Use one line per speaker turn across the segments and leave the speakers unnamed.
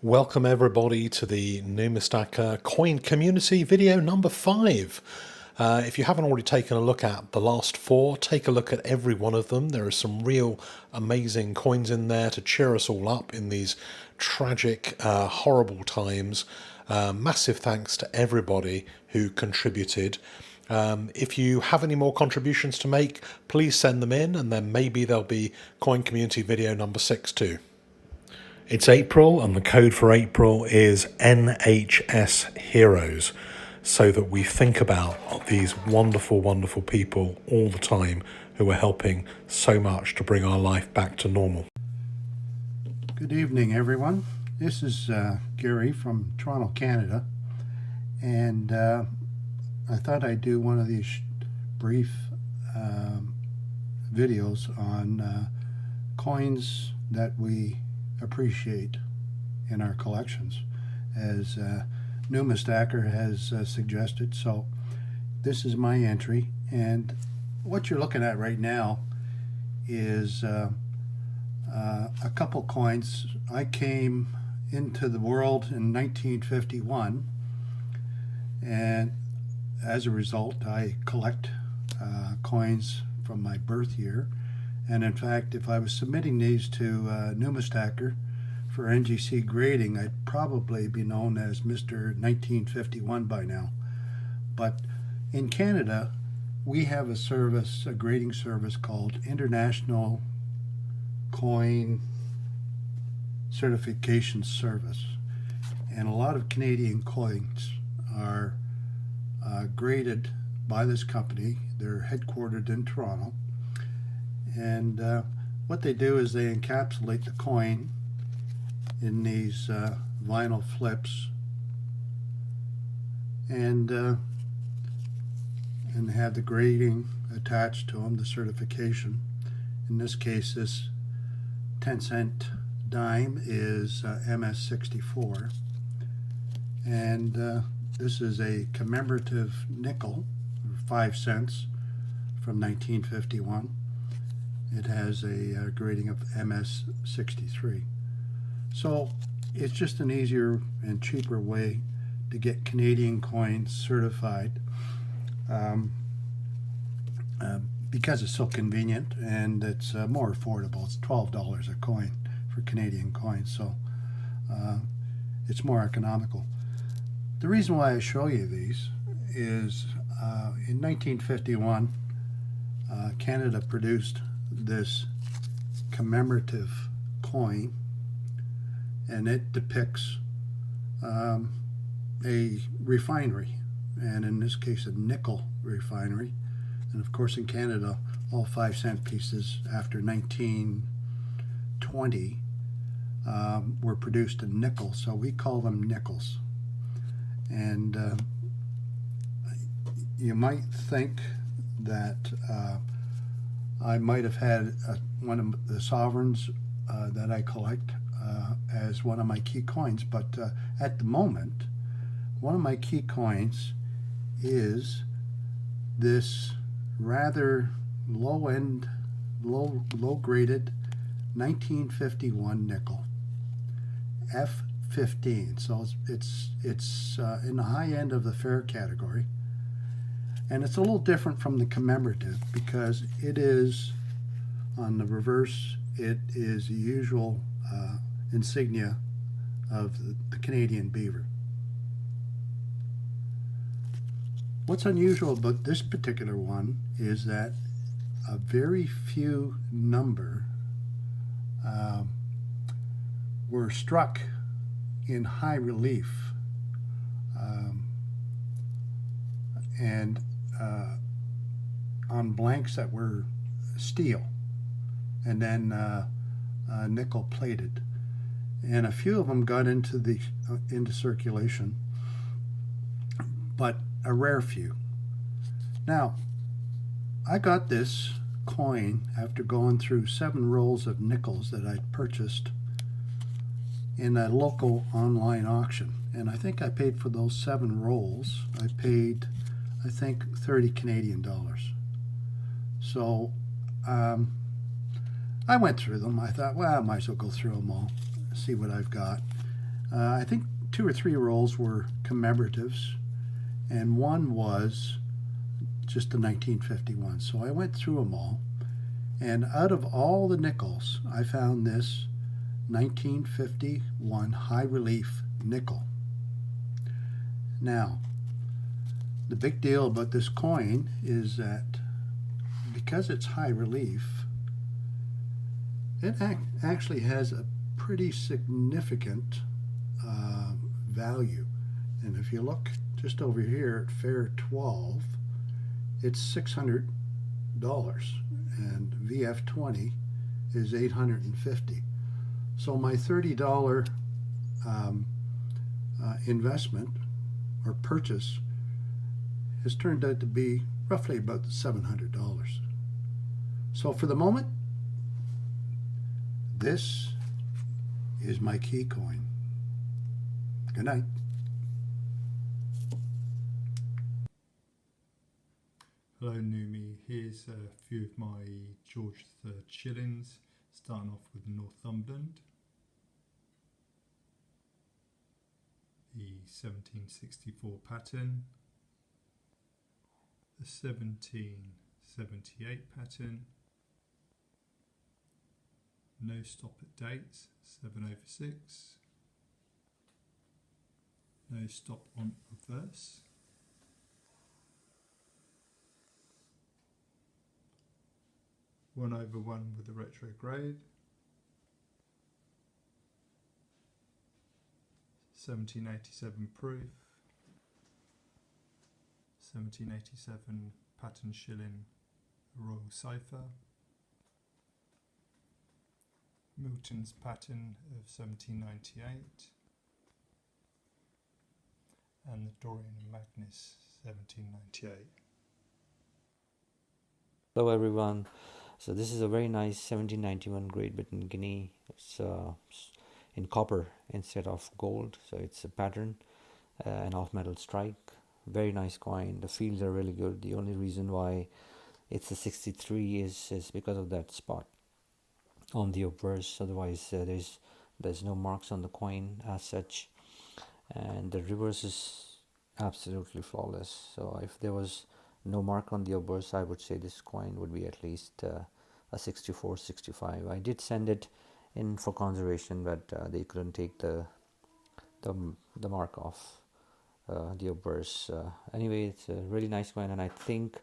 Welcome everybody to the Numistacker Coin Community video number 5. If you haven't already taken a look at the last 4, take a look at every one of them. There are some real amazing coins in there to cheer us all up in these tragic, horrible times. Massive thanks to everybody who contributed. If you have any more contributions to make, please send them in, and then maybe there'll be Coin Community video number 6 too. It's April, and the code for April is NHS Heroes, so that we think about these wonderful, wonderful people all the time who are helping so much to bring our life back to normal.
Good evening, everyone. This is Gary from Toronto, Canada, and I thought I'd do one of these brief videos on coins that we appreciate in our collections, as Numistacker has suggested. So this is my entry, and what you're looking at right now is a couple coins. I came into the world in 1951, and as a result I collect coins from my birth year. And in fact, if I was submitting these to Numistacker for NGC grading, I'd probably be known as Mr. 1951 by now. But in Canada, we have a service, a grading service called International Coin Certification Service. And a lot of Canadian coins are graded by this company. They're headquartered in Toronto. And what they do is they encapsulate the coin in these vinyl flips, and have the grading attached to them, the certification. In this case, this 10-cent dime is MS64, and this is a commemorative nickel, 5 cents, from 1951. It has a grading of MS63. So it's just an easier and cheaper way to get Canadian coins certified, because it's so convenient, and it's more affordable. It's $12 a coin for Canadian coins, so it's more economical. The reason why I show you these is in 1951, Canada produced this commemorative coin, and it depicts a refinery, and in this case a nickel refinery. And of course in Canada, all 5-cent pieces after 1920 were produced in nickel, so we call them nickels. And you might think that I might have had one of the sovereigns that I collect as one of my key coins, but at the moment, one of my key coins is this rather low-end, low-graded 1951 nickel, F15. So it's in the high end of the fair category. And it's a little different from the commemorative because it is, on the reverse, it is the usual insignia of the Canadian beaver. What's unusual about this particular one is that a very few number were struck in high relief, and on blanks that were steel, and then nickel plated, and a few of them got into circulation, but a rare few. Now, I got this coin after going through 7 rolls of nickels that I'd purchased in a local online auction, and I think I paid for those 7 rolls. I paid, I think, $30 Canadian. So I went through them. I thought, well, I might as well go through them all, see what I've got. I think 2 or 3 rolls were commemoratives, and one was just the 1951. So I went through them all, and out of all the nickels, I found this 1951 high relief nickel. Now, the big deal about this coin is that because it's high relief, it actually has a pretty significant value. And if you look just over here at Fair 12, it's $600, and VF20 is $850. So my $30 investment or purchase has turned out to be roughly about $700. So for the moment, this is my key coin. Good night.
Hello Numi, here's a few of my George III shillings, starting off with Northumberland, the 1764 pattern, the 1778 pattern, no stop at dates, 7/6, no stop on reverse, (1/1) with a retrograde, 1787 proof, 1787 pattern shilling royal cipher, Milton's pattern of 1798, and the Dorian and Magnus 1798.
Hello everyone. So this is a very nice 1791 Great Britain guinea. It's in copper instead of gold, so it's a pattern, an off-metal strike. Very nice coin. The fields are really good. The only reason why it's a 63 is because of that spot on the obverse. Otherwise, there's no marks on the coin as such, and the reverse is absolutely flawless. So if there was no mark on the obverse, I would say this coin would be at least a 64, 65. I did send it in for conservation, but they couldn't take the mark off the obverse. Anyway, it's a really nice coin, and I think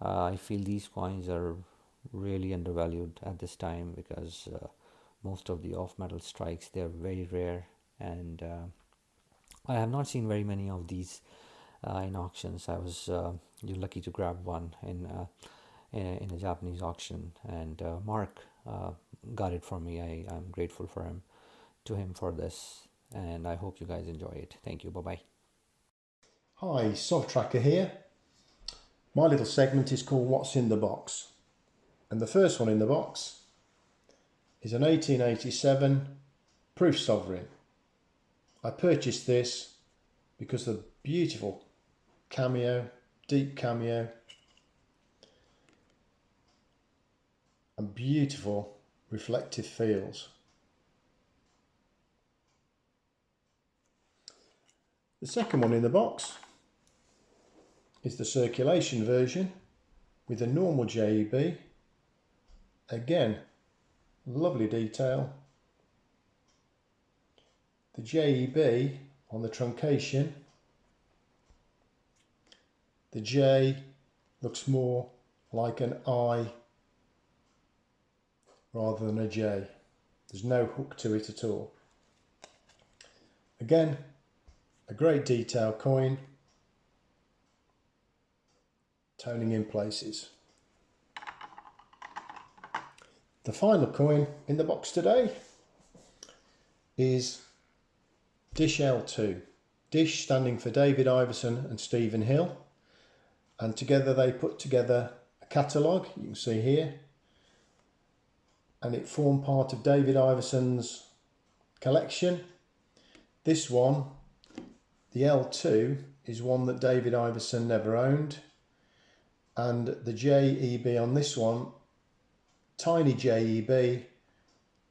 I feel these coins are really undervalued at this time, because most of the off-metal strikes, they're very rare, and I have not seen very many of these in auctions. I was lucky to grab one in a Japanese auction, and Mark got it for me. I'm grateful to him for this, and I hope you guys enjoy it. Thank you. Bye bye.
Hi, Soft Tracker here. My little segment is called What's in the Box, and the first one in the box is an 1887 Proof Sovereign. I purchased this because of the beautiful cameo, deep cameo, and beautiful reflective fields. The second one in the box is the circulation version with a normal JEB. Again, lovely detail. The JEB on the truncation, the J looks more like an I rather than a J. There's no hook to it at all. Again, a great detail coin, toning in places. The final coin in the box today is Dish L2. Dish standing for David Iverson and Stephen Hill, and together they put together a catalogue, you can see here, and it formed part of David Iverson's collection. This one, the L2, is one that David Iverson never owned, and the JEB on this one, tiny JEB,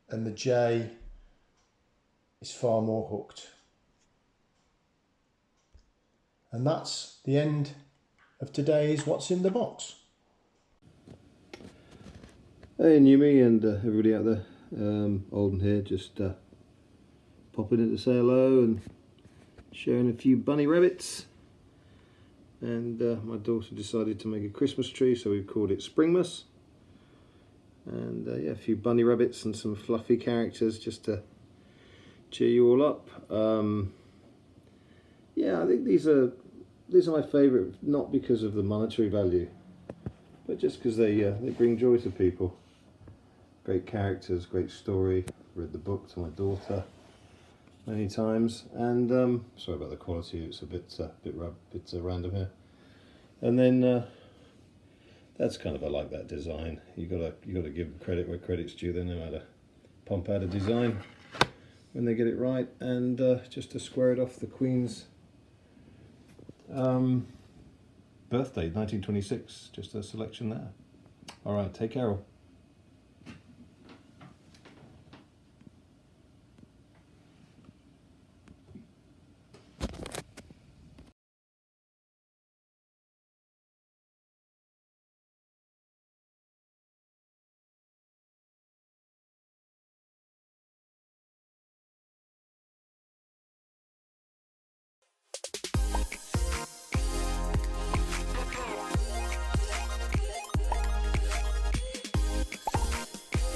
and the J is far more hooked. And that's the end of today's What's in the Box.
Hey Numi and everybody out there, Alden here, just popping in to say hello and sharing a few bunny rabbits. And my daughter decided to make a Christmas tree, so we've called it Springmas. And yeah, a few bunny rabbits and some fluffy characters just to cheer you all up. Yeah, I think these are my favourite, not because of the monetary value, but just because they bring joy to people. Great characters, great story. Read the book to my daughter many times, and sorry about the quality. It's a bit random here. And then that's kind of, I like that design. You gotta give credit where credit's due. They know how to pump out a design when they get it right. And just to square it off, the Queen's birthday, 1926. Just a selection there. All right, take care all.